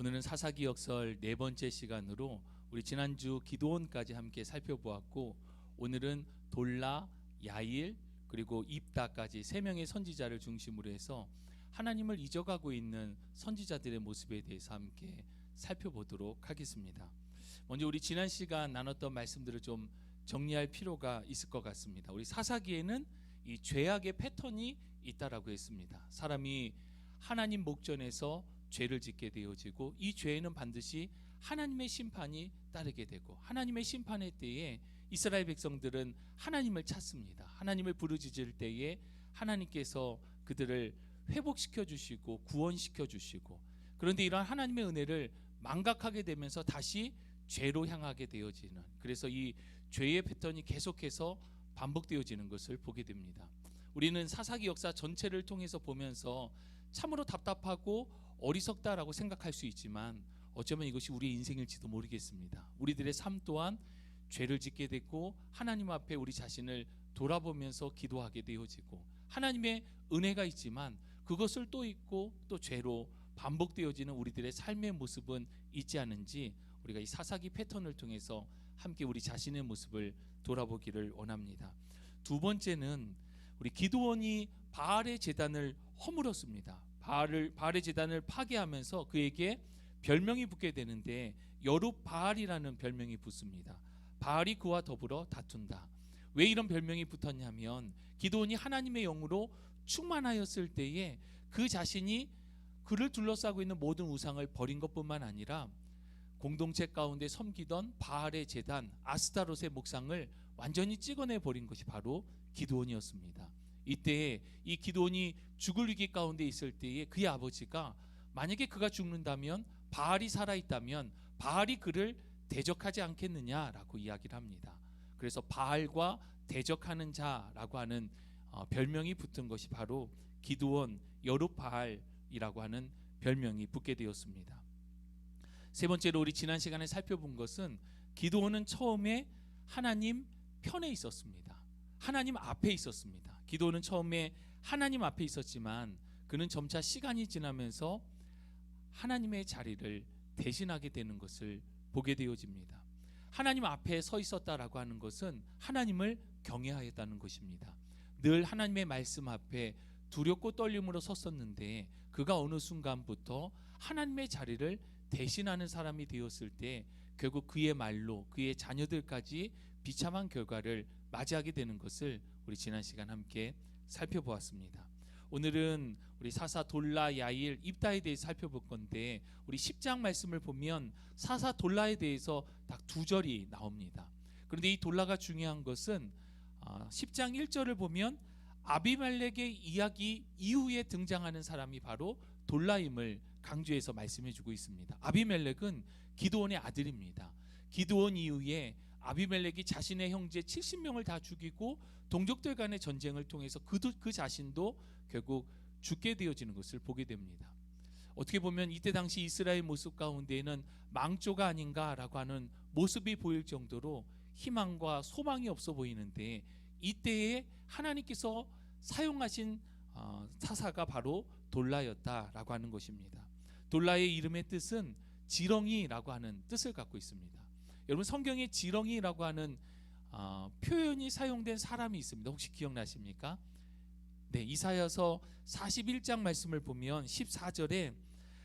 오늘은 사사기 역설 네 번째 시간으로 우리 지난주 기드온까지 함께 살펴보았고, 오늘은 돌라, 야일 그리고 입다까지 세 명의 선지자를 중심으로 해서 하나님을 잊어가고 있는 선지자들의 모습에 대해서 함께 살펴보도록 하겠습니다. 먼저 우리 지난 시간 나눴던 말씀들을 좀 정리할 필요가 있을 것 같습니다. 우리 사사기에는 이 죄악의 패턴이 있다라고 했습니다. 사람이 하나님 목전에서 죄를 짓게 되어지고, 이 죄에는 반드시 하나님의 심판이 따르게 되고, 하나님의 심판의 때에 이스라엘 백성들은 하나님을 찾습니다. 하나님을 부르짖을 때에 하나님께서 그들을 회복시켜 주시고 구원시켜 주시고, 그런데 이러한 하나님의 은혜를 망각하게 되면서 다시 죄로 향하게 되어지는, 그래서 이 죄의 패턴이 계속해서 반복되어지는 것을 보게 됩니다. 우리는 사사기 역사 전체를 통해서 보면서 참으로 답답하고 어리석다라고 생각할 수 있지만, 어쩌면 이것이 우리의 인생일지도 모르겠습니다. 우리들의 삶 또한 죄를 짓게 됐고, 하나님 앞에 우리 자신을 돌아보면서 기도하게 되어지고, 하나님의 은혜가 있지만 그것을 또 잊고 또 죄로 반복되어지는 우리들의 삶의 모습은 있지 않은지, 우리가 이 사사기 패턴을 통해서 함께 우리 자신의 모습을 돌아보기를 원합니다. 두 번째는 우리 기드온이 바알의 제단을 허물었습니다. 바알의 제단을 파괴하면서 그에게 별명이 붙게 되는데, 여룹바알이라는 별명이 붙습니다. 바알이 그와 더불어 다툰다. 왜 이런 별명이 붙었냐면, 기드온이 하나님의 영으로 충만하였을 때에 그 자신이 그를 둘러싸고 있는 모든 우상을 버린 것뿐만 아니라 공동체 가운데 섬기던 바알의 제단 아스타롯의 목상을 완전히 찍어내 버린 것이 바로 기드온이었습니다. 이때 이 기드온이 죽을 위기 가운데 있을 때에 그의 아버지가, 만약에 그가 죽는다면, 바알이 살아있다면 바알이 그를 대적하지 않겠느냐라고 이야기를 합니다. 그래서 바알과 대적하는 자라고 하는 별명이 붙은 것이 바로 기드온 여룹바알이라고 하는 별명이 붙게 되었습니다. 세 번째로 우리 지난 시간에 살펴본 것은, 기드온은 처음에 하나님 편에 있었습니다. 하나님 앞에 있었습니다. 기드온은 처음에 하나님 앞에 있었지만 그는 점차 시간이 지나면서 하나님의 자리를 대신하게 되는 것을 보게 되어집니다. 하나님 앞에 서 있었다라고 하는 것은 하나님을 경외하였다는 것입니다. 늘 하나님의 말씀 앞에 두렵고 떨림으로 섰었는데, 그가 어느 순간부터 하나님의 자리를 대신하는 사람이 되었을 때 결국 그의 말로 그의 자녀들까지 비참한 결과를 맞이하게 되는 것을 우리 지난 시간 함께 살펴보았습니다. 오늘은 우리 사사 돌라, 야일, 입다에 대해서 살펴볼 건데, 우리 10장 말씀을 보면 사사 돌라에 대해서 딱 두 절이 나옵니다. 그런데 이 돌라가 중요한 것은 10장 1절을 보면 아비멜렉의 이야기 이후에 등장하는 사람이 바로 돌라임을 강조해서 말씀해주고 있습니다. 아비멜렉은 기드온의 아들입니다. 기드온 이후에 아비멜렉이 자신의 형제 70명을 다 죽이고 동족들 간의 전쟁을 통해서 그 자신도 결국 죽게 되어지는 것을 보게 됩니다. 어떻게 보면 이때 당시 이스라엘 모습 가운데에는 망조가 아닌가라고 하는 모습이 보일 정도로 희망과 소망이 없어 보이는데, 이때에 하나님께서 사용하신 사사가 바로 돌라였다라고 하는 것입니다. 돌라의 이름의 뜻은 지렁이라고 하는 뜻을 갖고 있습니다. 여러분, 성경에 지렁이라고 하는 표현이 사용된 사람이 있습니다. 혹시 기억나십니까? 네, 이사야서 41장 말씀을 보면 14절에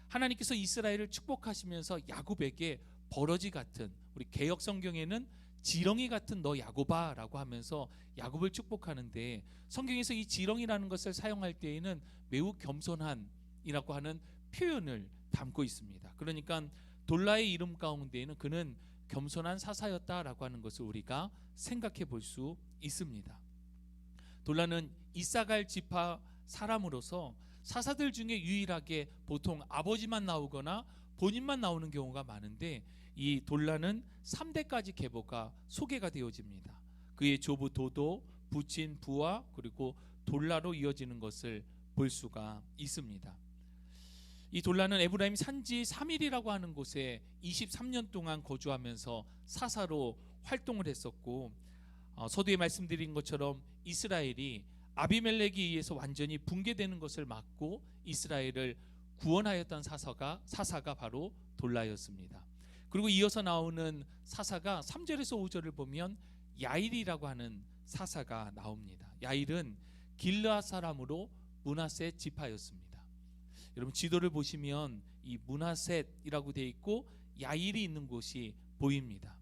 하나님께서 이스라엘을 축복하시면서 야곱에게 버러지 같은, 우리 개역 성경에는 지렁이 같은 너 야곱아라고 하면서 야곱을 축복하는데, 성경에서 이 지렁이라는 것을 사용할 때에는 매우 겸손한이라고 하는 표현을 담고 있습니다. 그러니까 돌라의 이름 가운데에는 그는 겸손한 사사였다라고 하는 것을 우리가 생각해 볼 수 있습니다. 돌라는 이사갈 지파 사람으로서 사사들 중에 유일하게 보통 아버지만 나오거나 본인만 나오는 경우가 많은데, 이 돌라는 3대까지 계보가 소개가 되어집니다. 그의 조부 도도, 부친 부하, 그리고 돌라로 이어지는 것을 볼 수가 있습니다. 이 돌라는 에브라임 산지 3일이라고 하는 곳에 23년 동안 거주하면서 사사로 활동을 했었고, 서두에 말씀드린 것처럼 이스라엘이 아비멜렉에 의해서 완전히 붕괴되는 것을 막고 이스라엘을 구원하였던 사사가 바로 돌라였습니다. 그리고 이어서 나오는 사사가 3절에서 5절을 보면 야일이라고 하는 사사가 나옵니다. 야일은 길르앗 사람으로 므낫셋 지파였습니다. 여러분 지도를 보시면 이 므낫셋이라고 되어 있고 야일이 있는 곳이 보입니다.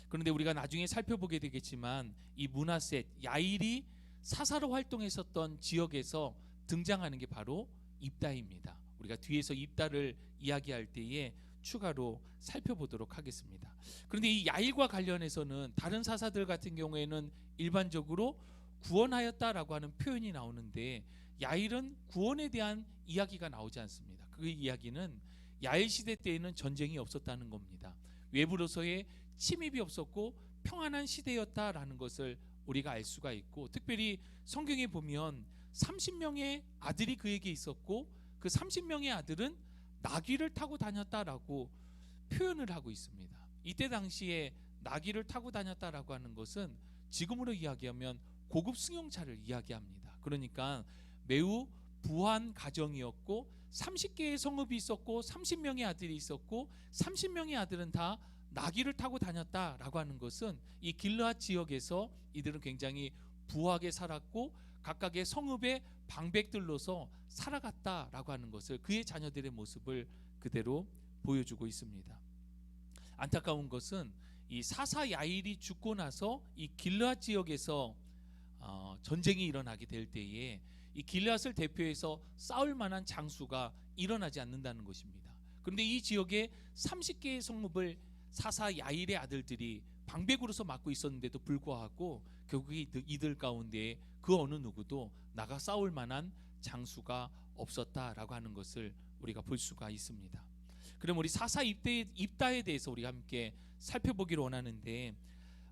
그런데 우리가 나중에 살펴보게 되겠지만 이 므낫셋, 야일이 사사로 활동했었던 지역에서 등장하는 게 바로 입다입니다. 우리가 뒤에서 입다를 이야기할 때에 추가로 살펴보도록 하겠습니다. 그런데 이 야일과 관련해서는 다른 사사들 같은 경우에는 일반적으로 구원하였다라고 하는 표현이 나오는데 야일은 구원에 대한 이야기가 나오지 않습니다. 그 이야기는 야일 시대 때에는 전쟁이 없었다는 겁니다. 외부로서의 침입이 없었고 평안한 시대였다라는 것을 우리가 알 수가 있고, 특별히 성경에 보면 30명의 아들이 그에게 있었고 그 30명의 아들은 나귀를 타고 다녔다라고 표현을 하고 있습니다. 이때 당시에 나귀를 타고 다녔다라고 하는 것은 지금으로 이야기하면 고급 승용차를 이야기합니다. 그러니까 매우 부한 가정이었고 30개의 성읍이 있었고 30명의 아들이 있었고 30명의 아들은 다 나귀를 타고 다녔다라고 하는 것은 이 길르앗 지역에서 이들은 굉장히 부하게 살았고 각각의 성읍의 방백들로서 살아갔다라고 하는 것을, 그의 자녀들의 모습을 그대로 보여주고 있습니다. 안타까운 것은 이 사사 야일이 죽고 나서 이 길르앗 지역에서 전쟁이 일어나게 될 때에 이 길르앗을 대표해서 싸울 만한 장수가 일어나지 않는다는 것입니다. 그런데 이 지역에 30개의 성읍을 사사 야일의 아들들이 방백으로서 맡고 있었는데도 불구하고 결국 이들 가운데 그 어느 누구도 나가 싸울 만한 장수가 없었다라고 하는 것을 우리가 볼 수가 있습니다. 그럼 우리 사사 입다에 대해서 우리가 함께 살펴보기를 원하는데,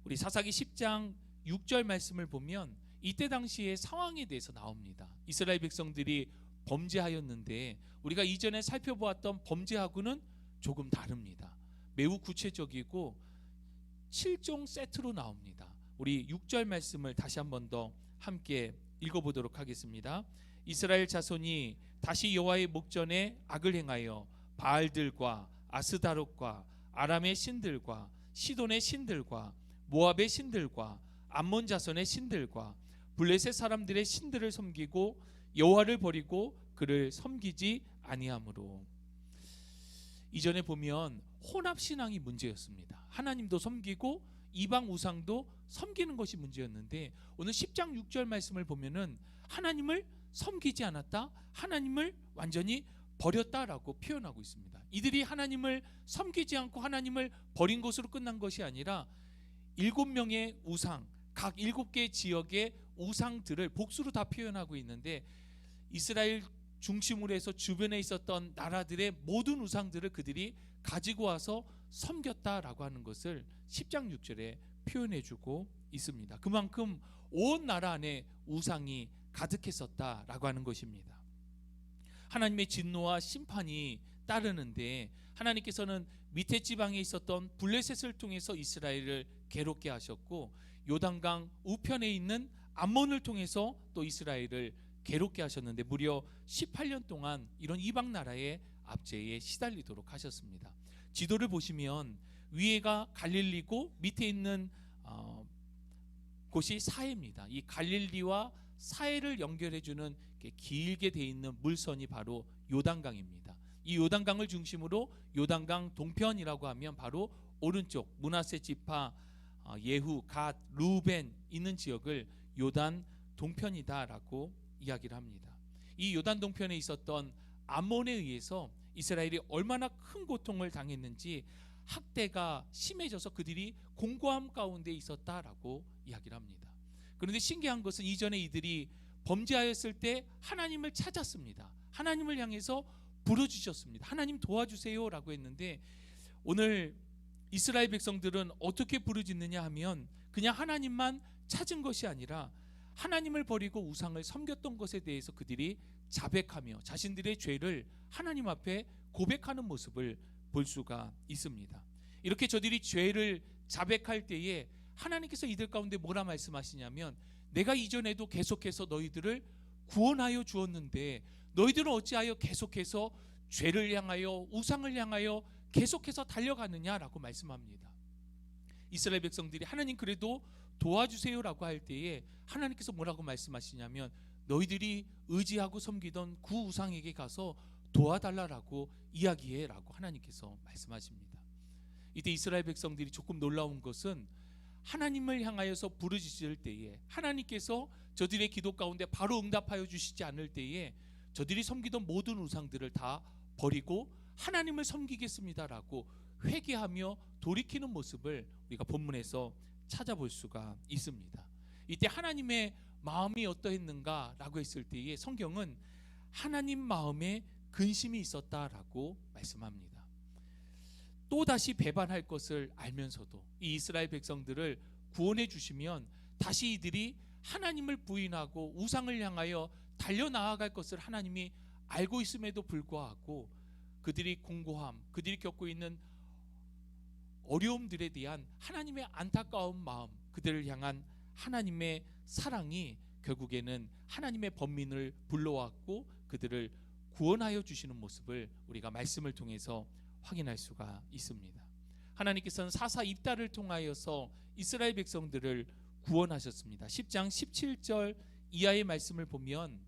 우리 사사기 10장 6절 말씀을 보면 이때 당시의 상황에 대해서 나옵니다. 이스라엘 백성들이 범죄하였는데 우리가 이전에 살펴보았던 범죄하고는 조금 다릅니다. 매우 구체적이고 7종 세트로 나옵니다. 우리 6절 말씀을 다시 한 번 더 함께 읽어보도록 하겠습니다. 이스라엘 자손이 다시 여호와의 목전에 악을 행하여 바알들과 아스다롯과 아람의 신들과 시돈의 신들과 모압의 신들과 암몬 자손의 신들과 블레셋 사람들의 신들을 섬기고 여호와를 버리고 그를 섬기지 아니하므로. 이전에 보면 혼합신앙이 문제였습니다. 하나님도 섬기고 이방 우상도 섬기는 것이 문제였는데 오늘 10장 6절 말씀을 보면은 하나님을 섬기지 않았다, 하나님을 완전히 버렸다라고 표현하고 있습니다. 이들이 하나님을 섬기지 않고 하나님을 버린 것으로 끝난 것이 아니라 7명의 우상, 각 7개 지역의 우상들을 복수로 다 표현하고 있는데, 이스라엘 중심으로 해서 주변에 있었던 나라들의 모든 우상들을 그들이 가지고 와서 섬겼다라고 하는 것을 10장 6절에 표현해주고 있습니다. 그만큼 온 나라 안에 우상이 가득했었다라고 하는 것입니다. 하나님의 진노와 심판이 따르는데 하나님께서는 밑에 지방에 있었던 블레셋을 통해서 이스라엘을 괴롭게 하셨고, 요단강 우편에 있는 암몬을 통해서 또 이스라엘을 괴롭게 하셨는데 무려 18년 동안 이런 이방 나라의 압제에 시달리도록 하셨습니다. 지도를 보시면 위에가 갈릴리고 밑에 있는 곳이 사해입니다. 이 갈릴리와 사해를 연결해주는 길게 돼 있는 물선이 바로 요단강입니다. 이 요단강을 중심으로 요단강 동편이라고 하면 바로 오른쪽 므낫세 지파 예후, 갓, 루벤 있는 지역을 요단 동편이다라고 이야기를 합니다. 이 요단 동편에 있었던 암몬에 의해서 이스라엘이 얼마나 큰 고통을 당했는지 학대가 심해져서 그들이 공고함 가운데 있었다라고 이야기를 합니다. 그런데 신기한 것은 이전에 이들이 범죄하였을 때 하나님을 찾았습니다. 하나님을 향해서 부르짖었습니다. 하나님 도와주세요 라고 했는데 오늘 이스라엘 백성들은 어떻게 부르짖느냐 하면 그냥 하나님만 찾은 것이 아니라 하나님을 버리고 우상을 섬겼던 것에 대해서 그들이 자백하며 자신들의 죄를 하나님 앞에 고백하는 모습을 볼 수가 있습니다. 이렇게 저들이 죄를 자백할 때에 하나님께서 이들 가운데 뭐라 말씀하시냐면, 내가 이전에도 계속해서 너희들을 구원하여 주었는데 너희들은 어찌하여 계속해서 죄를 향하여 우상을 향하여 계속해서 달려가느냐라고 말씀합니다. 이스라엘 백성들이 하나님 그래도 도와주세요라고 할 때에 하나님께서 뭐라고 말씀하시냐면 너희들이 의지하고 섬기던 그 우상에게 가서 도와달라라고 이야기해라고 하나님께서 말씀하십니다. 이때 이스라엘 백성들이 조금 놀라운 것은 하나님을 향하여서 부르짖을 때에 하나님께서 저들의 기도 가운데 바로 응답하여 주시지 않을 때에 저들이 섬기던 모든 우상들을 다 버리고 하나님을 섬기겠습니다라고 회개하며 돌이키는 모습을 우리가 본문에서 찾아볼 수가 있습니다. 이때 하나님의 마음이 어떠했는가라고 했을 때에 성경은 하나님 마음에 근심이 있었다라고 말씀합니다. 또다시 배반할 것을 알면서도 이 이스라엘 백성들을 구원해 주시면 다시 이들이 하나님을 부인하고 우상을 향하여 달려나아갈 것을 하나님이 알고 있음에도 불구하고 그들이 공고함, 그들이 겪고 있는 어려움들에 대한 하나님의 안타까운 마음, 그들을 향한 하나님의 사랑이 결국에는 하나님의 범민을 불러왔고 그들을 구원하여 주시는 모습을 우리가 말씀을 통해서 확인할 수가 있습니다. 하나님께서는 사사 입다를 통하여서 이스라엘 백성들을 구원하셨습니다. 10장 17절 이하의 말씀을 보면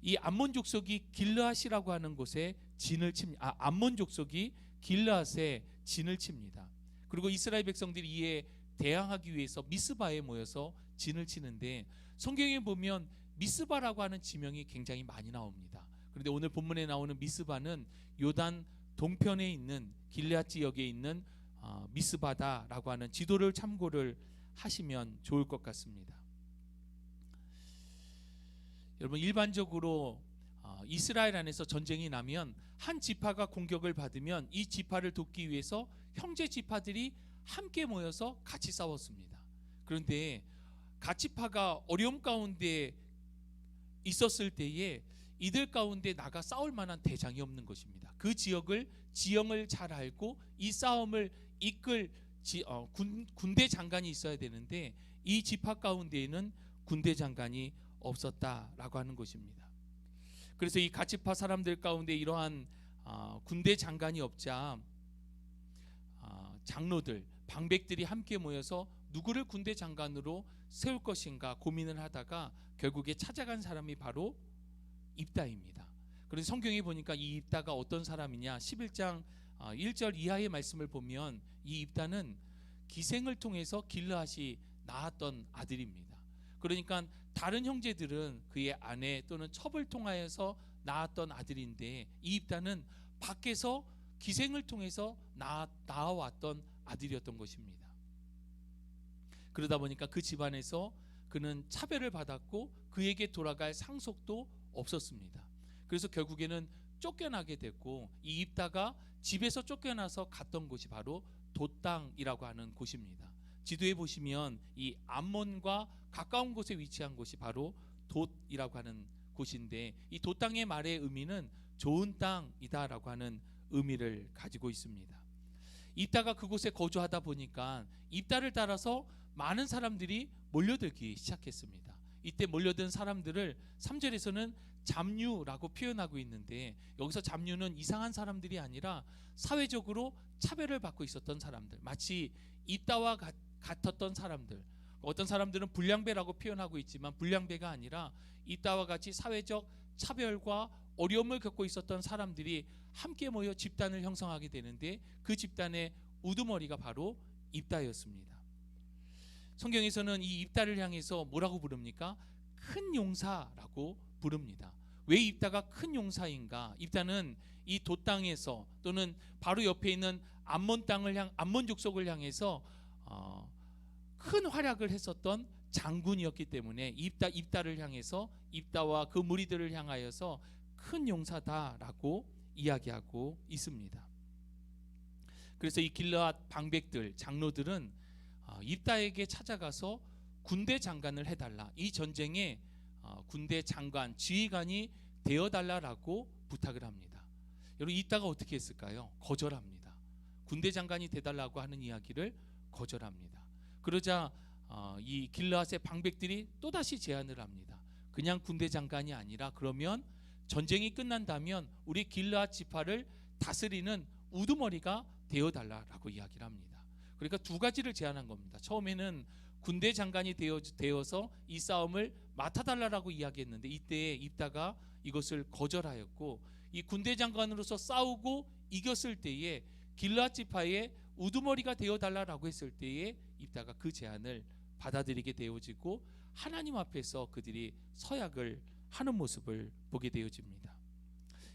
이 암몬 족속이 길르앗이라고 하는 곳에 진을 칩니다. 암몬 족속이 길르앗에 진을 칩니다. 그리고 이스라엘 백성들이 이에 대항하기 위해서 미스바에 모여서 진을 치는데 성경에 보면 미스바라고 하는 지명이 굉장히 많이 나옵니다. 그런데 오늘 본문에 나오는 미스바는 요단 동편에 있는 길르앗 지역에 있는 미스바다라고 하는 지도를 참고를 하시면 좋을 것 같습니다. 여러분 일반적으로 이스라엘 안에서 전쟁이 나면 한 지파가 공격을 받으면 이 지파를 돕기 위해서 형제 지파들이 함께 모여서 같이 싸웠습니다. 그런데 각 지파가 어려움 가운데 있었을 때에 이들 가운데 나가 싸울 만한 대장이 없는 것입니다. 그 지형을 잘 알고 이 싸움을 이끌 군대 장관이 있어야 되는데 이 지파 가운데에는 군대 장관이 없었다라고 하는 것입니다. 그래서 이 가치파 사람들 가운데 이러한 군대 장관이 없자 장로들, 방백들이 함께 모여서 누구를 군대 장관으로 세울 것인가 고민을 하다가 결국에 찾아간 사람이 바로 입다입니다. 그래서 성경에 보니까 이 입다가 어떤 사람이냐 11장 1절 이하의 말씀을 보면 이 입다는 기생을 통해서 길르앗이 낳았던 아들입니다. 그러니까 다른 형제들은 그의 아내 또는 첩을 통하여서 낳았던 아들인데 이 입다는 밖에서 기생을 통해서 낳아왔던 아들이었던 것입니다. 그러다 보니까 그 집안에서 그는 차별을 받았고 그에게 돌아갈 상속도 없었습니다. 그래서 결국에는 쫓겨나게 됐고 이 입다가 집에서 쫓겨나서 갔던 곳이 바로 돛땅이라고 하는 곳입니다. 지도에 보시면 이 암몬과 가까운 곳에 위치한 곳이 바로 돛이라고 하는 곳인데 이 돛땅의 말의 의미는 좋은 땅이다라고 하는 의미를 가지고 있습니다. 입다가 그곳에 거주하다 보니까 입다를 따라서 많은 사람들이 몰려들기 시작했습니다. 이때 몰려든 사람들을 3절에서는 잡류라고 표현하고 있는데 여기서 잡류는 이상한 사람들이 아니라 사회적으로 차별을 받고 있었던 사람들, 마치 입다와 같았던 사람들. 어떤 사람들은 불량배라고 표현하고 있지만 불량배가 아니라 입다와 같이 사회적 차별과 어려움을 겪고 있었던 사람들이 함께 모여 집단을 형성하게 되는데 그 집단의 우두머리가 바로 입다였습니다. 성경에서는 이 입다를 향해서 뭐라고 부릅니까? 큰 용사라고 부릅니다. 왜 입다가 큰 용사인가? 입다는 이 돛땅에서 또는 바로 옆에 있는 암몬 족속을 향해서 큰 활약을 했었던 장군이었기 때문에 입다를 향해서 입다와 그 무리들을 향하여서 큰 용사다라고 이야기하고 있습니다. 그래서 이 길르앗 방백들, 장로들은 입다에게 찾아가서 군대 장관을 해달라, 이 전쟁에 군대 장관, 지휘관이 되어달라라고 부탁을 합니다. 여러분 입다가 어떻게 했을까요? 거절합니다. 군대 장관이 되달라고 하는 이야기를 거절합니다. 그러자 이 길르앗의 방백들이 또다시 제안을 합니다. 그냥 군대 장관이 아니라 그러면 전쟁이 끝난다면 우리 길르앗 지파를 다스리는 우두머리가 되어달라라고 이야기를 합니다. 그러니까 두 가지를 제안한 겁니다. 처음에는 군대 장관이 되어서 이 싸움을 맡아달라고 이야기했는데 이때 입다가 이것을 거절하였고, 이 군대 장관으로서 싸우고 이겼을 때에 길르앗 지파의 우두머리가 되어달라고 했을 때에 입다가 그 제안을 받아들이게 되어지고 하나님 앞에서 그들이 서약을 하는 모습을 보게 되어집니다.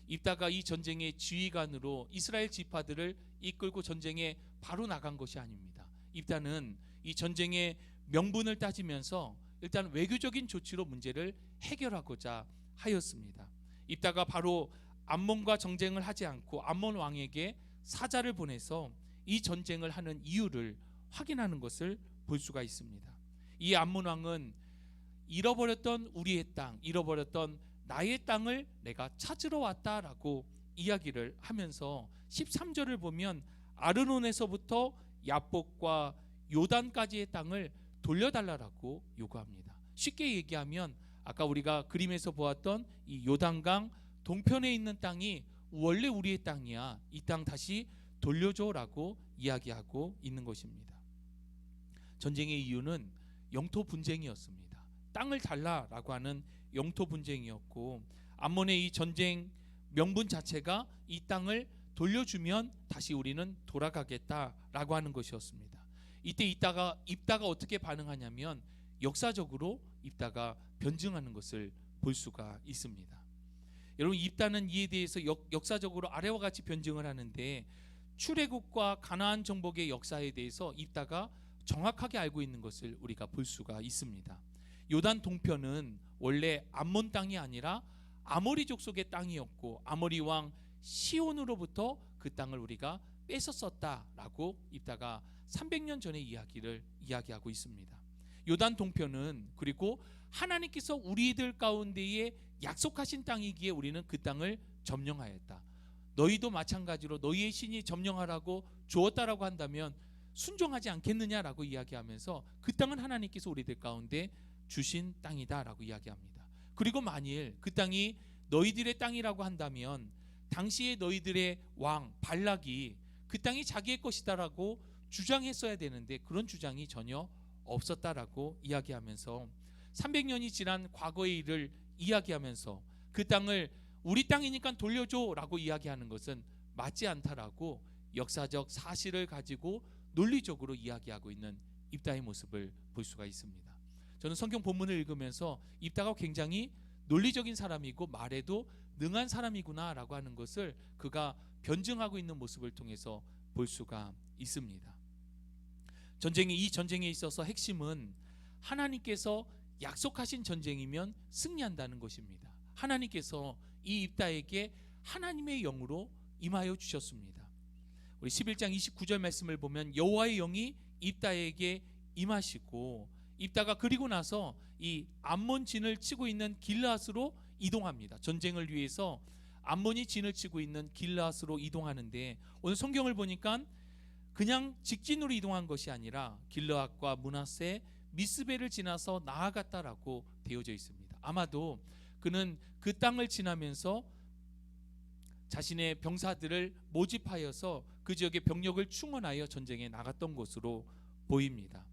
입다가 이 전쟁의 지휘관으로 이스라엘 지파들을 이끌고 전쟁에 바로 나간 것이 아닙니다. 입다는 이 전쟁의 명분을 따지면서 일단 외교적인 조치로 문제를 해결하고자 하였습니다. 입다가 바로 암몬과 전쟁을 하지 않고 암몬 왕에게 사자를 보내서 이 전쟁을 하는 이유를 확인하는 것을 볼 수가 있습니다. 이 암몬 왕은 잃어버렸던 우리의 땅, 잃어버렸던 나의 땅을 내가 찾으러 왔다라고 이야기를 하면서 13절을 보면 아르논에서부터 야복과 요단까지의 땅을 돌려달라고 요구합니다. 쉽게 얘기하면 아까 우리가 그림에서 보았던 이 요단강 동편에 있는 땅이 원래 우리의 땅이야, 이 땅 다시 돌려줘라고 이야기하고 있는 것입니다. 전쟁의 이유는 영토 분쟁이었습니다. 땅을 달라라고 하는 영토 분쟁이었고, 암몬의 이 전쟁 명분 자체가 이 땅을 돌려주면 다시 우리는 돌아가겠다라고 하는 것이었습니다. 이때 입다가 어떻게 반응하냐면 역사적으로 입다가 변증하는 것을 볼 수가 있습니다. 여러분, 입다는 이에 대해서 역사적으로 아래와 같이 변증을 하는데, 출애굽과 가나안 정복의 역사에 대해서 입다가 정확하게 알고 있는 것을 우리가 볼 수가 있습니다. 요단 동편은 원래 암몬 땅이 아니라 아모리 족속의 땅이었고, 아모리 왕 시온으로부터 그 땅을 우리가 뺏었었다라고 입다가 300년 전의 이야기를 이야기하고 있습니다. 요단 동편은 그리고 하나님께서 우리들 가운데에 약속하신 땅이기에 우리는 그 땅을 점령하였다. 너희도 마찬가지로 너희의 신이 점령하라고 주었다라고 한다면 순종하지 않겠느냐라고 이야기하면서 그 땅은 하나님께서 우리들 가운데 주신 땅이다라고 이야기합니다. 그리고 만일 그 땅이 너희들의 땅이라고 한다면 당시에 너희들의 왕 발락이 그 땅이 자기의 것이다라고 주장했어야 되는데 그런 주장이 전혀 없었다라고 이야기하면서 300년이 지난 과거의 일을 이야기하면서 그 땅을 우리 땅이니까 돌려줘라고 이야기하는 것은 맞지 않다라고 역사적 사실을 가지고 논리적으로 이야기하고 있는 입다의 모습을 볼 수가 있습니다. 저는 성경 본문을 읽으면서 입다가 굉장히 논리적인 사람이고 말에도 능한 사람이구나라고 하는 것을 그가 변증하고 있는 모습을 통해서 볼 수가 있습니다. 이 전쟁에 있어서 핵심은 하나님께서 약속하신 전쟁이면 승리한다는 것입니다. 하나님께서 이 입다에게 하나님의 영으로 임하여 주셨습니다. 우리 11장 29절 말씀을 보면 여호와의 영이 입다에게 임하시고 입다가 그리고 나서 이 암몬 진을 치고 있는 길르앗으로 이동합니다. 전쟁을 위해서 암몬이 진을 치고 있는 길르앗으로 이동하는데 오늘 성경을 보니까 그냥 직진으로 이동한 것이 아니라 길르앗과 므낫세 미스베를 지나서 나아갔다라고 되어져 있습니다. 아마도 그는 그 땅을 지나면서 자신의 병사들을 모집하여서 그 지역의 병력을 충원하여 전쟁에 나갔던 것으로 보입니다.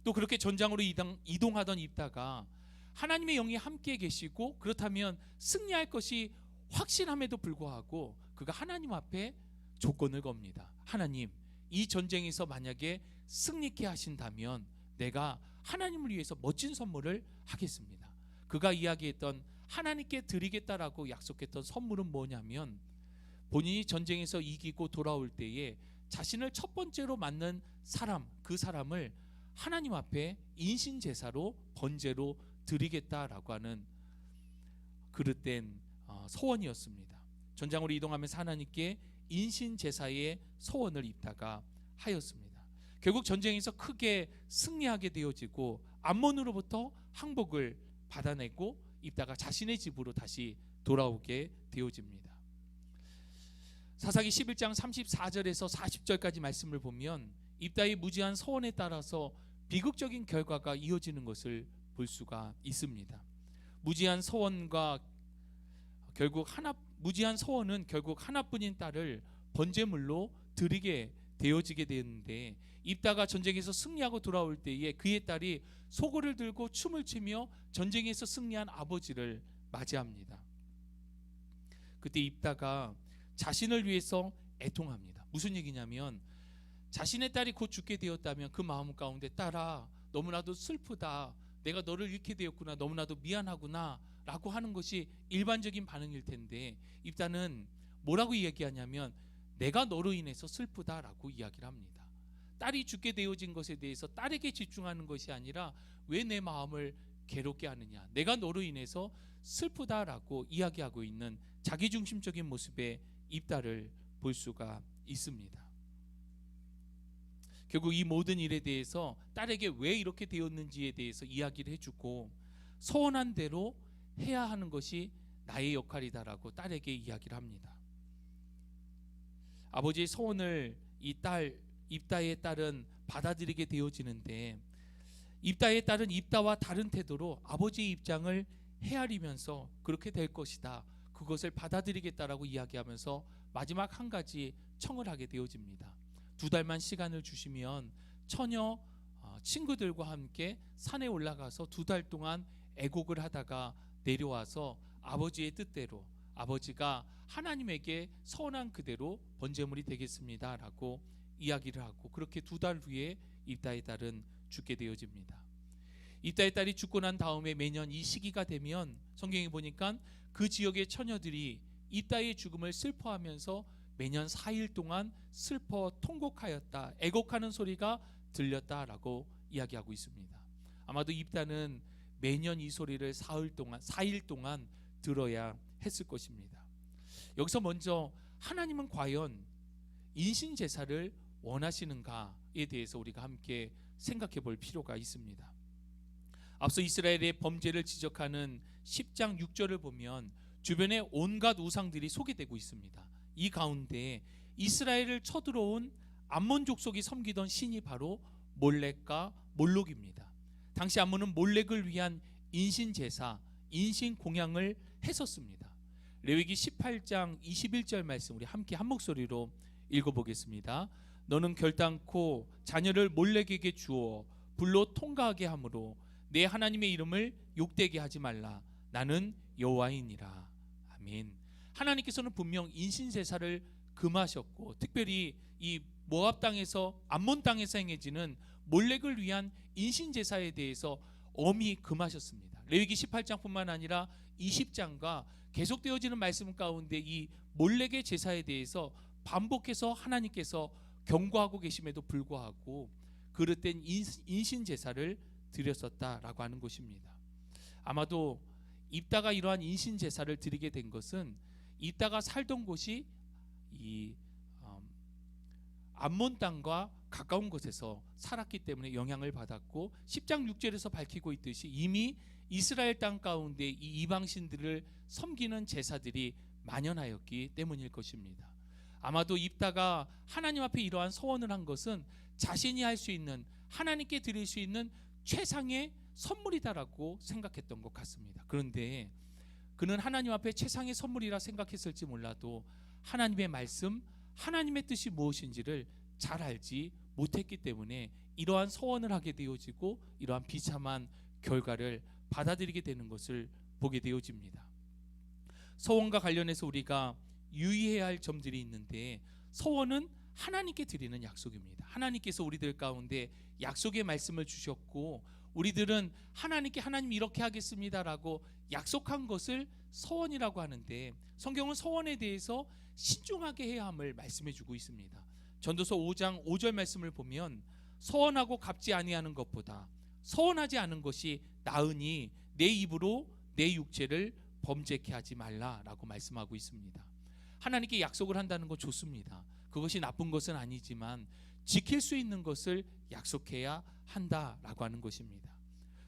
또 그렇게 전장으로 이동하던 입다가 하나님의 영이 함께 계시고 그렇다면 승리할 것이 확신함에도 불구하고 그가 하나님 앞에 조건을 겁니다. 하나님, 이 전쟁에서 만약에 승리케 하신다면 내가 하나님을 위해서 멋진 선물을 하겠습니다. 그가 이야기했던 하나님께 드리겠다라고 약속했던 선물은 뭐냐면 본인이 전쟁에서 이기고 돌아올 때에 자신을 첫 번째로 맞는 사람, 그 사람을 하나님 앞에 인신제사로 번제로 드리겠다라고 하는 그릇된 소원이었습니다. 전장으로 이동하면서 하나님께 인신제사의 소원을 입다가 하였습니다. 결국 전쟁에서 크게 승리하게 되어지고 암몬으로부터 항복을 받아내고 입다가 자신의 집으로 다시 돌아오게 되어집니다. 사사기 11장 34절에서 40절까지 말씀을 보면 입다의 무지한 소원에 따라서 비극적인 결과가 이어지는 것을 볼 수가 있습니다. 무지한 소원과 결국 무지한 서원은 결국 하나뿐인 딸을 번제물로 드리게 되어지게 되었는데, 입다가 전쟁에서 승리하고 돌아올 때에 그의 딸이 소고를 들고 춤을 추며 전쟁에서 승리한 아버지를 맞이합니다. 그때 입다가 자신을 위해서 애통합니다. 무슨 얘기냐면, 자신의 딸이 곧 죽게 되었다면 그 마음 가운데, 딸아 너무나도 슬프다, 내가 너를 잃게 되었구나, 너무나도 미안하구나 라고 하는 것이 일반적인 반응일 텐데, 입다는 뭐라고 이야기하냐면 내가 너로 인해서 슬프다라고 이야기를 합니다. 딸이 죽게 되어진 것에 대해서 딸에게 집중하는 것이 아니라 왜 내 마음을 괴롭게 하느냐, 내가 너로 인해서 슬프다라고 이야기하고 있는 자기중심적인 모습의 입다를 볼 수가 있습니다. 결국 이 모든 일에 대해서 딸에게 왜 이렇게 되었는지에 대해서 이야기를 해주고, 서원한 대로 해야 하는 것이 나의 역할이다라고 딸에게 이야기를 합니다. 아버지의 서원을 입다의 딸은 받아들이게 되어지는데, 입다의 딸은 입다와 다른 태도로 아버지의 입장을 헤아리면서 그렇게 될 것이다, 그것을 받아들이겠다라고 이야기하면서 마지막 한 가지 청을 하게 되어집니다. 2달만 시간을 주시면 처녀 친구들과 함께 산에 올라가서 2달 동안 애곡을 하다가 내려와서 아버지의 뜻대로, 아버지가 하나님에게 서원한 그대로 번제물이 되겠습니다 라고 이야기를 하고, 그렇게 2달 후에 입다의 딸은 죽게 되어집니다. 입다의 딸이 죽고 난 다음에 매년 이 시기가 되면 성경에 보니까 그 지역의 처녀들이 입다의 죽음을 슬퍼하면서 매년 4일 동안 슬퍼 통곡하였다, 애곡하는 소리가 들렸다라고 이야기하고 있습니다. 아마도 입다는 매년 이 소리를 4일 동안 들어야 했을 것입니다. 여기서 먼저 하나님은 과연 인신 제사를 원하시는가에 대해서 우리가 함께 생각해 볼 필요가 있습니다. 앞서 이스라엘의 범죄를 지적하는 10장 6절을 보면 주변에 온갖 우상들이 소개되고 있습니다. 이 가운데 이스라엘을 쳐들어온 암몬 족속이 섬기던 신이 바로 몰렉과 몰록입니다. 당시 암몬은 몰렉을 위한 인신 제사, 인신 공양을 했었습니다. 레위기 18장 21절 말씀 우리 함께 한 목소리로 읽어보겠습니다. 너는 결단코 자녀를 몰렉에게 주어 불로 통과하게 하므로 내 하나님의 이름을 욕되게 하지 말라. 나는 여호와이니라. 아멘. 하나님께서는 분명 인신 제사를 금하셨고, 특별히 이 모압 땅에서, 암몬 땅에서 행해지는 몰렉을 위한 인신 제사에 대해서 엄히 금하셨습니다. 레위기 18장뿐만 아니라 20장과 계속되어지는 말씀 가운데 이 몰렉의 제사에 대해서 반복해서 하나님께서 경고하고 계심에도 불구하고 그릇된 인신 제사를 드렸었다라고 하는 것입니다. 아마도 입다가 이러한 인신 제사를 드리게 된 것은 입다가 살던 곳이 이 암몬 땅과 가까운 곳에서 살았기 때문에 영향을 받았고, 10장 6절에서 밝히고 있듯이 이미 이스라엘 땅 가운데 이 이방신들을 섬기는 제사들이 만연하였기 때문일 것입니다. 아마도 입다가 하나님 앞에 이러한 서원을 한 것은 자신이 할 수 있는, 하나님께 드릴 수 있는 최상의 선물이다라고 생각했던 것 같습니다. 그런데 그는 하나님 앞에 최상의 선물이라 생각했을지 몰라도 하나님의 말씀, 하나님의 뜻이 무엇인지를 잘 알지 못했기 때문에 이러한 서원을 하게 되어지고 이러한 비참한 결과를 받아들이게 되는 것을 보게 되어집니다. 서원과 관련해서 우리가 유의해야 할 점들이 있는데, 서원은 하나님께 드리는 약속입니다. 하나님께서 우리들 가운데 약속의 말씀을 주셨고, 우리들은 하나님께 하나님 이렇게 하겠습니다라고 약속한 것을 서원이라고 하는데, 성경은 서원에 대해서 신중하게 해야 함을 말씀해 주고 있습니다. 전도서 5장 5절 말씀을 보면 서원하고 갚지 아니하는 것보다 서원하지 않은 것이 나으니 내 입으로 내 육체를 범죄케 하지 말라라고 말씀하고 있습니다. 하나님께 약속을 한다는 건 좋습니다. 그것이 나쁜 것은 아니지만 지킬 수 있는 것을 약속해야 한다라고 하는 것입니다.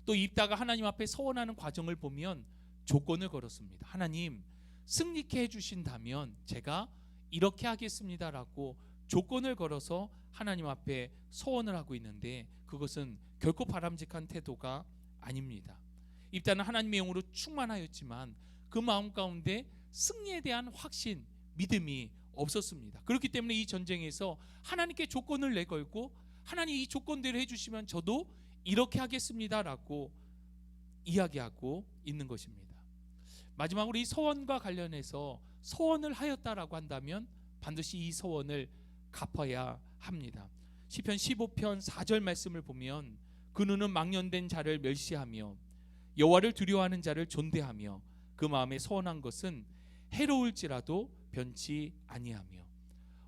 또 입다가 하나님 앞에 서원하는 과정을 보면 조건을 걸었습니다. 하나님, 승리케 해주신다면 제가 이렇게 하겠습니다라고 조건을 걸어서 하나님 앞에 서원을 하고 있는데, 그것은 결코 바람직한 태도가 아닙니다. 입다는 하나님의 영으로 충만하였지만 그 마음 가운데 승리에 대한 확신, 믿음이 없었습니다. 그렇기 때문에 이 전쟁에서 하나님께 조건을 내걸고 하나님 이 조건대로 해주시면 저도 이렇게 하겠습니다라고 이야기하고 있는 것입니다. 마지막으로 이 서원과 관련해서 서원을 하였다라고 한다면 반드시 이 서원을 갚아야 합니다. 시편 15편 4절 말씀을 보면 그 눈은 망령된 자를 멸시하며 여호와를 두려워하는 자를 존대하며 그 마음에 서원한 것은 해로울지라도 변치 아니하며.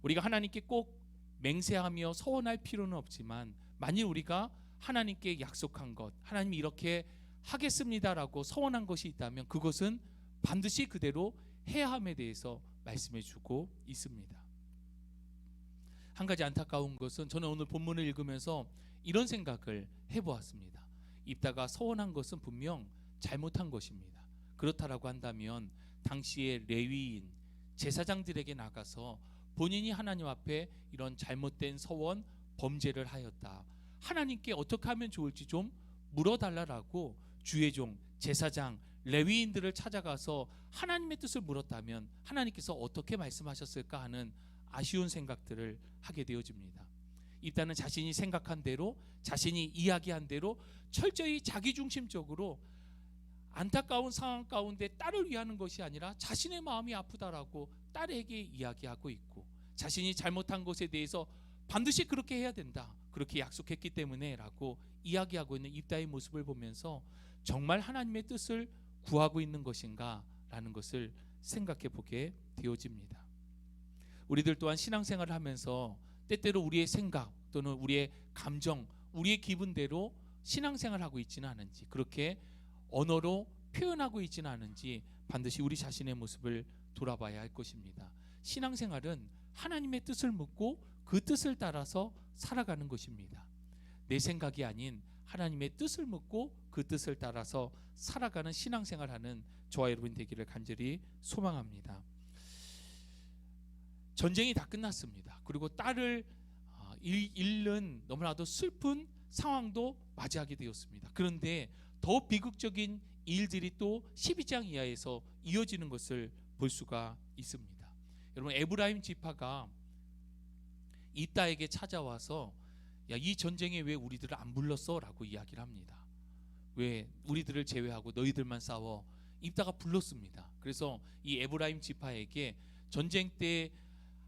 우리가 하나님께 꼭 맹세하며 서원할 필요는 없지만 만일 우리가 하나님께 약속한 것, 하나님이 이렇게 하겠습니다라고 서원한 것이 있다면 그것은 반드시 그대로 해야 함에 대해서 말씀해 주고 있습니다. 한 가지 안타까운 것은 저는 오늘 본문을 읽으면서 이런 생각을 해보았습니다. 입다가 서원한 것은 분명 잘못한 것입니다. 그렇다라고 한다면 당시의 레위인 제사장들에게 나가서 본인이 하나님 앞에 이런 잘못된 서원 범죄를 하였다, 하나님께 어떻게 하면 좋을지 좀 물어달라라고 주의 종 제사장 레위인들을 찾아가서 하나님의 뜻을 물었다면 하나님께서 어떻게 말씀하셨을까 하는 아쉬운 생각들을 하게 되어집니다. 입다는 자신이 생각한 대로, 자신이 이야기한 대로 철저히 자기중심적으로 안타까운 상황 가운데 딸을 위하는 것이 아니라 자신의 마음이 아프다라고 딸에게 이야기하고 있고, 자신이 잘못한 것에 대해서 반드시 그렇게 해야 된다, 그렇게 약속했기 때문에 라고 이야기하고 있는 입다의 모습을 보면서 정말 하나님의 뜻을 구하고 있는 것인가 라는 것을 생각해 보게 되어집니다. 우리들 또한 신앙생활을 하면서 때때로 우리의 생각 또는 우리의 감정, 우리의 기분대로 신앙생활을 하고 있지는 않은지, 그렇게 언어로 표현하고 있지는 않은지 반드시 우리 자신의 모습을 돌아봐야 할 것입니다. 신앙생활은 하나님의 뜻을 묻고 그 뜻을 따라서 살아가는 것입니다. 내 생각이 아닌 하나님의 뜻을 묻고 그 뜻을 따라서 살아가는 신앙생활하는 저와 여러분 되기를 간절히 소망합니다. 전쟁이 다 끝났습니다. 그리고 딸을 잃는 너무나도 슬픈 상황도 맞이하게 되었습니다. 그런데 더 비극적인 일들이 또 12장 이하에서 이어지는 것을 볼 수가 있습니다. 여러분, 에브라임 지파가 입다에게 찾아와서 야, 이 전쟁에 왜 우리들을 안 불렀어? 라고 이야기를 합니다. 왜 우리들을 제외하고 너희들만 싸워? 입다가 불렀습니다. 그래서 이 에브라임 지파에게 전쟁 때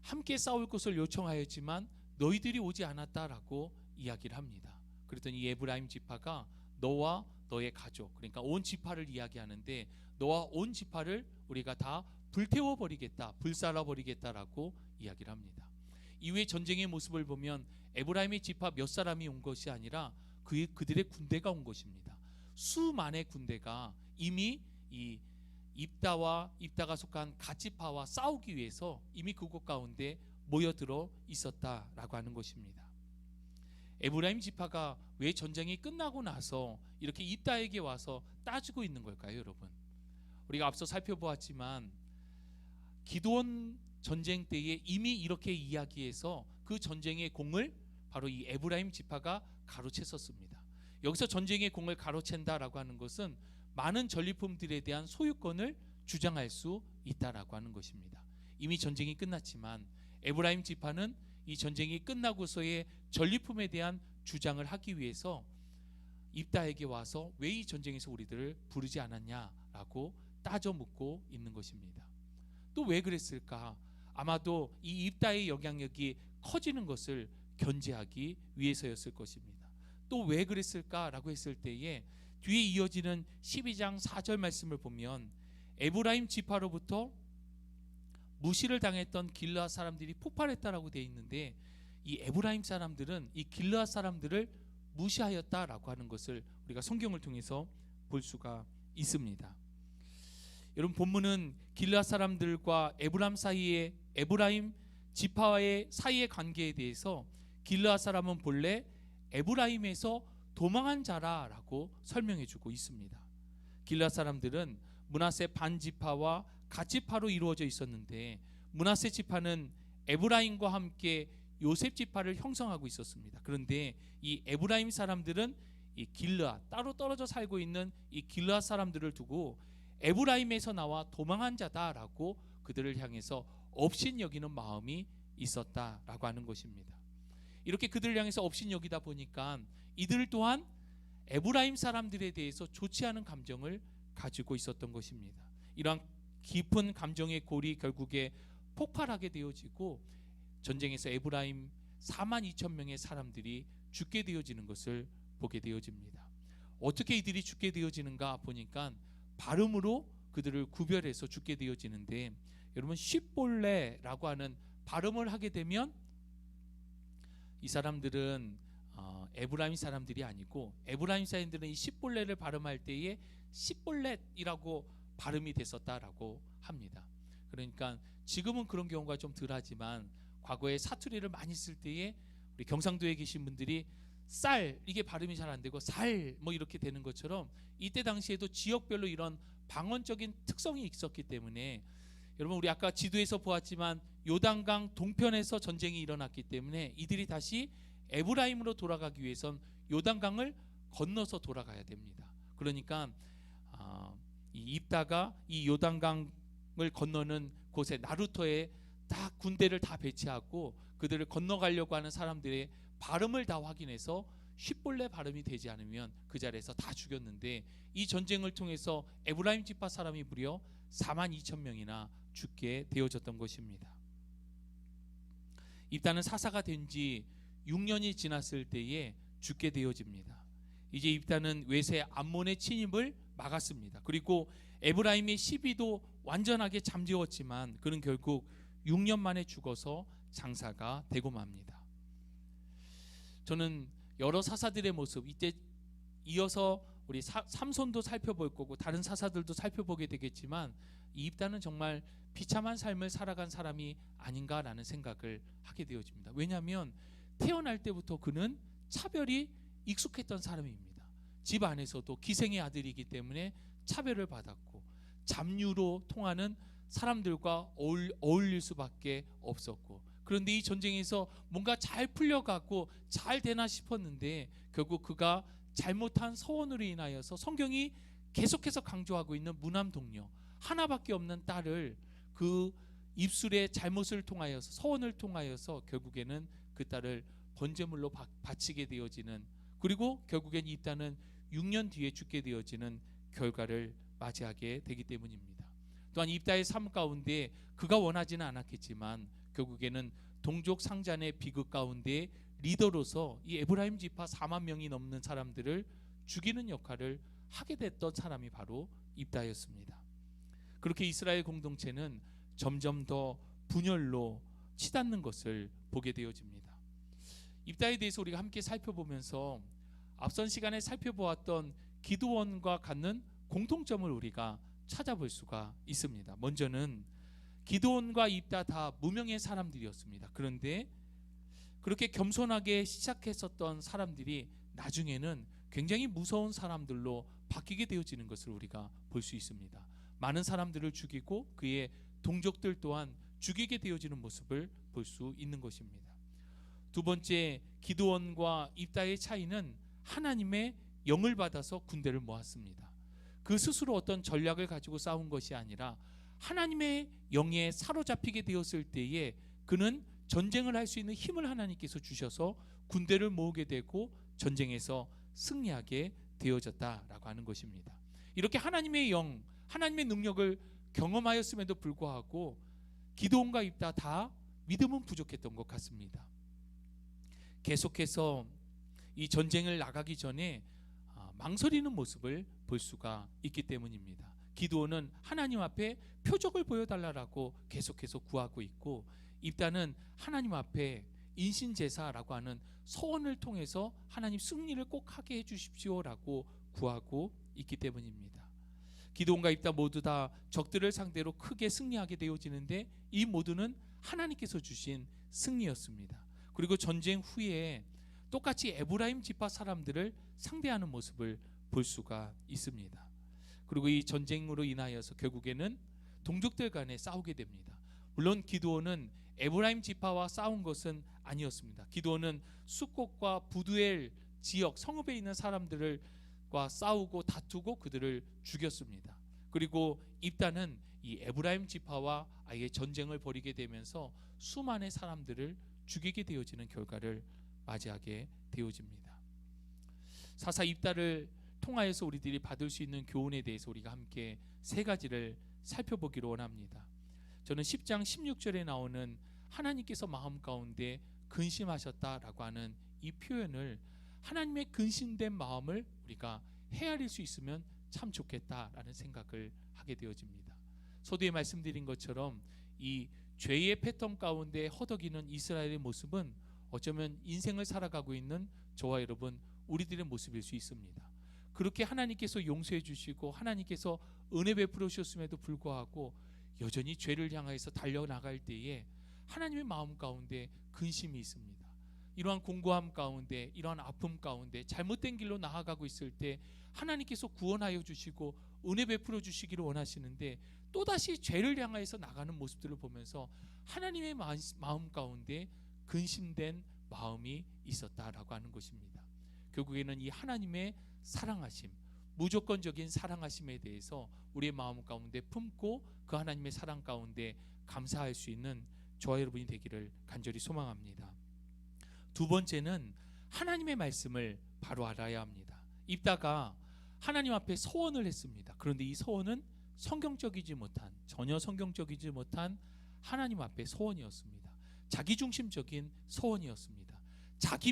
함께 싸울 것을 요청하였지만 너희들이 오지 않았다라고 이야기를 합니다. 그랬더니 이 에브라임 지파가 너와 너의 가족, 그러니까 온 지파를 이야기하는데 너와 온 지파를 우리가 다 불태워버리겠다, 불살라버리겠다라고 이야기를 합니다. 이후에 전쟁의 모습을 보면 에브라임의 지파 몇 사람이 온 것이 아니라 그들의 군대가 온 것입니다. 수만의 군대가 이미 이 입다가 속한 갓지파와 싸우기 위해서 이미 그곳 가운데 모여들어 있었다라고 하는 것입니다. 에브라임 지파가 왜 전쟁이 끝나고 나서 이렇게 입다에게 와서 따지고 있는 걸까요, 여러분? 우리가 앞서 살펴보았지만 기드온 전쟁 때에 이미 이렇게 이야기해서 그 전쟁의 공을 바로 이 에브라임 지파가 가로챘었습니다. 여기서 전쟁의 공을 가로챈다라고 하는 것은 많은 전리품들에 대한 소유권을 주장할 수 있다라고 하는 것입니다. 이미 전쟁이 끝났지만 에브라임 지파는 이 전쟁이 끝나고서의 전리품에 대한 주장을 하기 위해서 입다에게 와서 왜 이 전쟁에서 우리들을 부르지 않았냐라고 따져 묻고 있는 것입니다. 또 왜 그랬을까? 아마도 이 입다의 영향력이 커지는 것을 견제하기 위해서였을 것입니다. 또 왜 그랬을까라고 했을 때에 뒤에 이어지는 12장 4절 말씀을 보면 에브라임 지파로부터 무시를 당했던 길르앗 사람들이 폭발했다라고 되어 있는데 이 에브라임 사람들은 이 길르앗 사람들을 무시하였다라고 하는 것을 우리가 성경을 통해서 볼 수가 있습니다. 여러분, 본문은 길르앗 사람들과 에브라임 지파와의 사이의 관계에 대해서 길르앗 사람은 본래 에브라임에서 도망한 자라라고 설명해주고 있습니다. 길르앗 사람들은 므낫세 반지파와 갓지파로 이루어져 있었는데 므낫세 지파는 에브라임과 함께 요셉 지파를 형성하고 있었습니다. 그런데 이 에브라임 사람들은 이 길르앗, 따로 떨어져 살고 있는 이 길르앗 사람들을 두고 에브라임에서 나와 도망한 자다라고 그들을 향해서 업신 여기는 마음이 있었다라고 하는 것입니다. 이렇게 그들을 향해서 업신 여기다 보니까 이들 또한 에브라임 사람들에 대해서 좋지 않은 감정을 가지고 있었던 것입니다. 이러한 깊은 감정의 골이 결국에 폭발하게 되어지고 전쟁에서 에브라임 42,000명의 사람들이 죽게 되어지는 것을 보게 되어집니다. 어떻게 이들이 죽게 되어지는가 보니까 발음으로 그들을 구별해서 죽게 되어지는데, 여러분 쉽볼레라고 하는 발음을 하게 되면 이 사람들은 에브라임 사람들이 아니고, 에브라임 사람들은 이 십볼레를 발음할 때에 십볼렛이라고 발음이 됐었다라고 합니다. 그러니까 지금은 그런 경우가 좀 덜하지만 과거에 사투리를 많이 쓸 때에 우리 경상도에 계신 분들이 쌀 이게 발음이 잘 안 되고 살 뭐 이렇게 되는 것처럼 이때 당시에도 지역별로 이런 방언적인 특성이 있었기 때문에, 여러분 우리 아까 지도에서 보았지만 요단강 동편에서 전쟁이 일어났기 때문에 이들이 다시 에브라임으로 돌아가기 위해선 요단강을 건너서 돌아가야 됩니다. 그러니까 이 입다가 이 요단강을 건너는 곳에 나루터에 다 군대를 다 배치하고 그들을 건너가려고 하는 사람들의 발음을 다 확인해서 쉽볼레 발음이 되지 않으면 그 자리에서 다 죽였는데, 이 전쟁을 통해서 에브라임 지파 사람이 무려 42,000명이나 죽게 되어졌던 것입니다. 입다는 사사가 된 지 6년이 지났을 때에 죽게 되어집니다. 이제 입다는 외세 암몬의 침입을 막았습니다. 그리고 에브라임의 시비도 완전하게 잠재웠지만 그는 결국 6년 만에 죽어서 장사가 되고 맙니다. 저는 여러 사사들의 모습, 이때 이어서 우리 삼손도 살펴볼 거고 다른 사사들도 살펴보게 되겠지만, 이 입다는 정말 비참한 삶을 살아간 사람이 아닌가라는 생각을 하게 되어집니다. 왜냐하면 태어날 때부터 그는 차별이 익숙했던 사람입니다. 집 안에서도 기생의 아들이기 때문에 차별을 받았고 잡류로 통하는 사람들과 어울릴 수밖에 없었고, 그런데 이 전쟁에서 뭔가 잘 풀려가고 잘 되나 싶었는데 결국 그가 잘못한 서원으로 인하여서 성경이 계속해서 강조하고 있는 무남동녀 하나밖에 없는 딸을 그 입술의 잘못을 통하여서 서원을 통하여서 결국에는 그 딸을 번제물로 바치게 되어지는, 그리고 결국엔 이 딸은 6년 뒤에 죽게 되어지는 결과를 맞이하게 되기 때문입니다. 또한 입다의 삶 가운데 그가 원하지는 않았겠지만 결국에는 동족 상잔의 비극 가운데 리더로서 이 에브라임 지파 4만 명이 넘는 사람들을 죽이는 역할을 하게 됐던 사람이 바로 입다였습니다. 그렇게 이스라엘 공동체는 점점 더 분열로 치닫는 것을 보게 되어집니다. 입다에 대해서 우리가 함께 살펴보면서 앞선 시간에 살펴보았던 기드온과 갖는 공통점을 우리가 찾아볼 수가 있습니다. 먼저는 기드온과 입다 다 무명의 사람들이었습니다. 그런데 그렇게 겸손하게 시작했었던 사람들이 나중에는 굉장히 무서운 사람들로 바뀌게 되어지는 것을 우리가 볼 수 있습니다. 많은 사람들을 죽이고 그의 동족들 또한 죽이게 되어지는 모습을 볼 수 있는 것입니다. 두 번째, 기드온과 입다의 차이는 하나님의 영을 받아서 군대를 모았습니다. 그 스스로 어떤 전략을 가지고 싸운 것이 아니라 하나님의 영에 사로잡히게 되었을 때에 그는 전쟁을 할 수 있는 힘을 하나님께서 주셔서 군대를 모으게 되고 전쟁에서 승리하게 되어졌다라고 하는 것입니다. 이렇게 하나님의 영, 하나님의 능력을 경험하였음에도 불구하고 기드온과 입다 다 믿음은 부족했던 것 같습니다. 계속해서 이 전쟁을 나가기 전에 망설이는 모습을 볼 수가 있기 때문입니다. 기드온은 하나님 앞에 표적을 보여달라고 계속해서 구하고 있고, 입다는 하나님 앞에 인신제사라고 하는 서원을 통해서 하나님 승리를 꼭 하게 해주십시오라고 구하고 있기 때문입니다. 기드온과 입다 모두 다 적들을 상대로 크게 승리하게 되어지는데 이 모두는 하나님께서 주신 승리였습니다. 그리고 전쟁 후에 똑같이 에브라임 지파 사람들을 상대하는 모습을 볼 수가 있습니다. 그리고 이 전쟁으로 인하여서 결국에는 동족들 간에 싸우게 됩니다. 물론 기드온은 에브라임 지파와 싸운 것은 아니었습니다. 기드온은 숫곳과 부두엘 지역 성읍에 있는 사람들과 싸우고 다투고 그들을 죽였습니다. 그리고 입다는 이 에브라임 지파와 아예 전쟁을 벌이게 되면서 수많은 사람들을 죽이게 되어지는 결과를 맞이하게 되어집니다. 사사 입다를 통하여서 우리들이 받을 수 있는 교훈에 대해서 우리가 함께 세 가지를 살펴보기로 원합니다. 저는 10장 16절에 나오는 하나님께서 마음 가운데 근심하셨다라고 하는 이 표현을 하나님의 근심된 마음을 우리가 헤아릴 수 있으면 참 좋겠다라는 생각을 하게 되어집니다. 서두에 말씀드린 것처럼 이 죄의 패턴 가운데 허덕이는 이스라엘의 모습은 어쩌면 인생을 살아가고 있는 저와 여러분 우리들의 모습일 수 있습니다. 그렇게 하나님께서 용서해 주시고 하나님께서 은혜 베풀어 주셨음에도 불구하고 여전히 죄를 향해서 달려나갈 때에 하나님의 마음 가운데 근심이 있습니다. 이러한 공고함 가운데, 이러한 아픔 가운데 잘못된 길로 나아가고 있을 때 하나님께서 구원하여 주시고 은혜 베풀어 주시기를 원하시는데 또다시 죄를 향해서 나가는 모습들을 보면서 하나님의 마음 가운데 근심된 마음이 있었다라고 하는 것입니다. 결국에는 이 하나님의 사랑하심, 무조건적인 사랑하심에 대해서 우리의 마음 가운데 품고 그 하나님의 사랑 가운데 감사할 수 있는 저와 여러분이 되기를 간절히 소망합니다. 두 번째는 하나님의 말씀을 바로 알아야 합니다. 입다가 하나님 앞에 서원을 했습니다. 그런데 이 서원은 전혀 성경적이지 못한 하나님 앞에 서원이었습니다. 자기중심적인 서원이었습니다. 자기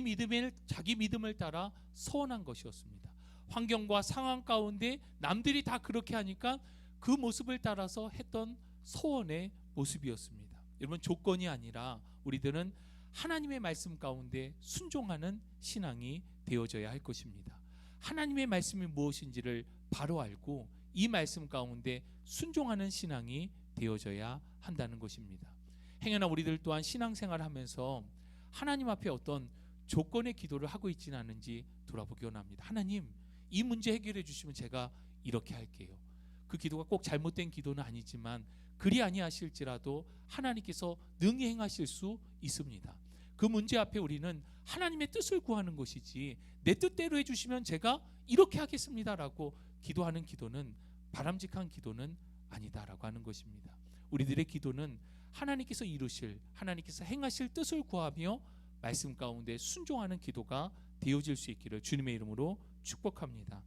믿음을 따라 서원한 것이었습니다. 환경과 상황 가운데 남들이 다 그렇게 하니까 그 모습을 따라서 했던 서원의 모습이었습니다. 여러분, 조건이 아니라 우리들은 하나님의 말씀 가운데 순종하는 신앙이 되어져야 할 것입니다. 하나님의 말씀이 무엇인지를 바로 알고 이 말씀 가운데 순종하는 신앙이 되어져야 한다는 것입니다. 행여나 우리들 또한 신앙생활을 하면서 하나님 앞에 어떤 조건의 기도를 하고 있지는 않은지 돌아보기 원합니다. 하나님, 이 문제 해결해 주시면 제가 이렇게 할게요. 그 기도가 꼭 잘못된 기도는 아니지만 그리 아니하실지라도 하나님께서 능히 행하실 수 있습니다. 그 문제 앞에 우리는 하나님의 뜻을 구하는 것이지 내 뜻대로 해주시면 제가 이렇게 하겠습니다라고 기도하는 기도는 바람직한 기도는 아니다라고 하는 것입니다. 우리들의 기도는 하나님께서 이루실, 하나님께서 행하실 뜻을 구하며 말씀 가운데 순종하는 기도가 되어질 수 있기를 주님의 이름으로 축복합니다.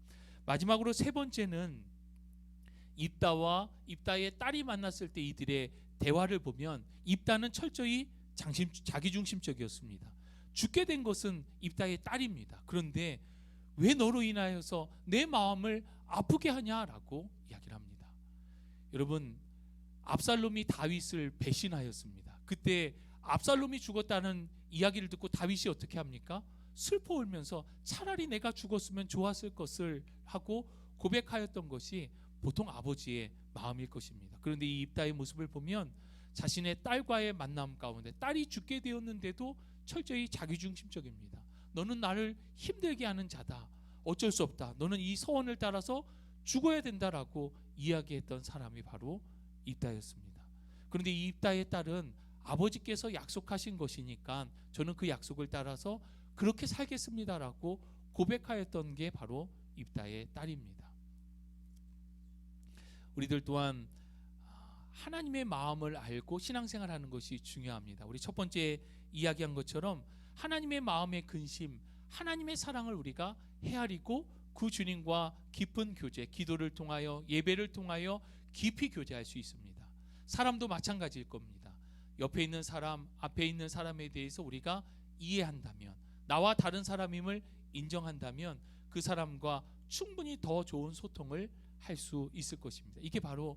마지막으로 세 번째는 입다와 입다의 딸이 만났을 때 이들의 대화를 보면 입다는 철저히 자기중심적이었습니다. 죽게 된 것은 입다의 딸입니다. 그런데 왜 너로 인하여서 내 마음을 아프게 하냐라고 이야기를 합니다. 여러분, 압살롬이 다윗을 배신하였습니다. 그때 압살롬이 죽었다는 이야기를 듣고 다윗이 어떻게 합니까? 슬퍼 울면서 차라리 내가 죽었으면 좋았을 것을 하고 고백하였던 것이 보통 아버지의 마음일 것입니다. 그런데 이 입다의 모습을 보면 자신의 딸과의 만남 가운데 딸이 죽게 되었는데도 철저히 자기중심적입니다. 너는 나를 힘들게 하는 자다. 어쩔 수 없다. 너는 이 서원을 따라서 죽어야 된다라고 이야기했던 사람이 바로 입다였습니다. 그런데 이 입다의 딸은 아버지께서 약속하신 것이니까 저는 그 약속을 따라서 그렇게 살겠습니다라고 고백하였던 게 바로 입다의 딸입니다. 우리들 또한 하나님의 마음을 알고 신앙생활하는 것이 중요합니다. 우리 첫 번째 이야기한 것처럼 하나님의 마음의 근심, 하나님의 사랑을 우리가 헤아리고 그 주님과 깊은 교제, 기도를 통하여 예배를 통하여 깊이 교제할 수 있습니다. 사람도 마찬가지일 겁니다. 옆에 있는 사람, 앞에 있는 사람에 대해서 우리가 이해한다면, 나와 다른 사람임을 인정한다면 그 사람과 충분히 더 좋은 소통을 할 수 있을 것입니다. 이게 바로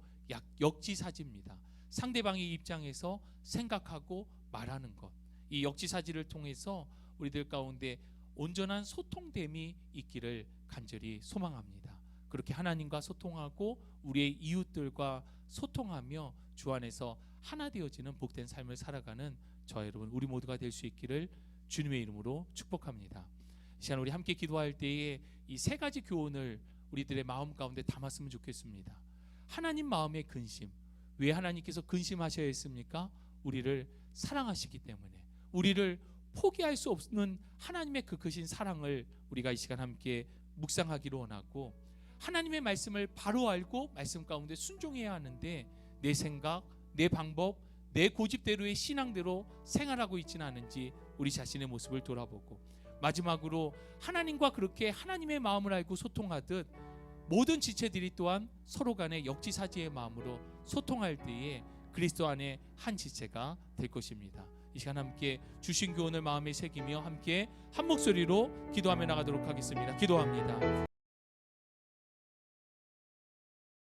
역지사지입니다. 상대방의 입장에서 생각하고 말하는 것. 이 역지사지를 통해서 우리들 가운데 온전한 소통됨이 있기를 간절히 소망합니다. 그렇게 하나님과 소통하고 우리의 이웃들과 소통하며 주 안에서 하나 되어지는 복된 삶을 살아가는 저와 여러분 우리 모두가 될 수 있기를 주님의 이름으로 축복합니다. 이 시간 우리 함께 기도할 때에 이 세 가지 교훈을 우리들의 마음 가운데 담았으면 좋겠습니다. 하나님 마음의 근심. 왜 하나님께서 근심하셔야 했습니까? 우리를 사랑하시기 때문에, 우리를 포기할 수 없는 하나님의 그 크신 사랑을 우리가 이 시간 함께 묵상하기로 원하고, 하나님의 말씀을 바로 알고 말씀 가운데 순종해야 하는데 내 생각, 내 방법, 내 고집대로의 신앙대로 생활하고 있지는 않은지 우리 자신의 모습을 돌아보고, 마지막으로 하나님과 그렇게 하나님의 마음을 알고 소통하듯 모든 지체들이 또한 서로 간의 역지사지의 마음으로 소통할 때에 그리스도 안에 한 지체가 될 것입니다. 이 시간 함께 주신 교훈을 마음에 새기며 함께 한 목소리로 기도하며 나가도록 하겠습니다. 기도합니다.